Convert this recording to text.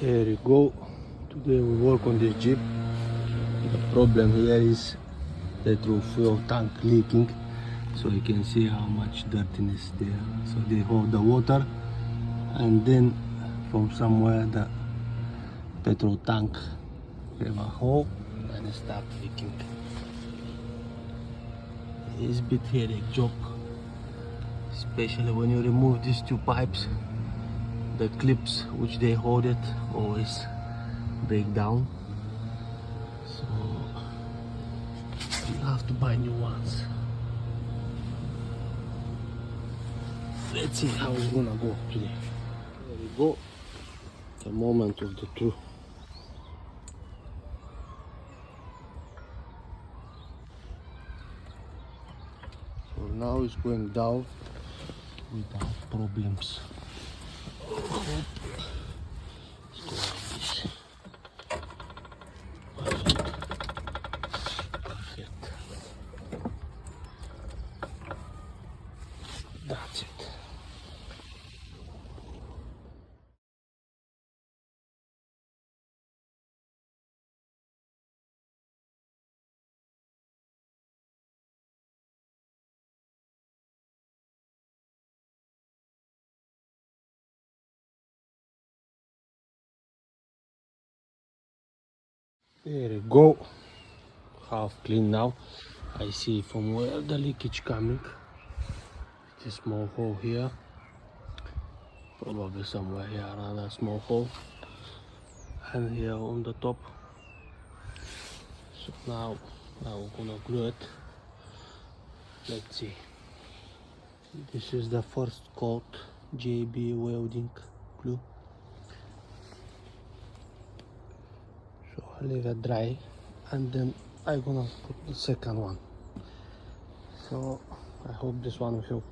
Here we go. Today we work on this Jeep. The problem here is the fuel tank leaking, so you can see how much dirtiness there. So they hold the water, and then from somewhere the petrol tank have a hole and it start leaking. It's a bit headache job, especially when you remove these two pipes. The clips which they hold it always break down, so you have to buy new ones. Let's see how it's gonna go today. There we go, the moment of the truth. So now it's going down without problems. Perfect. That's it. There we go, half clean now. I see from where the leakage coming. It's a small hole here, probably somewhere here another small hole, and here on the top. So now we're gonna glue it. Let's see. This is the first coat JB welding glue. So I leave it dry, and then I'm gonna put the second one. So I hope this one will help.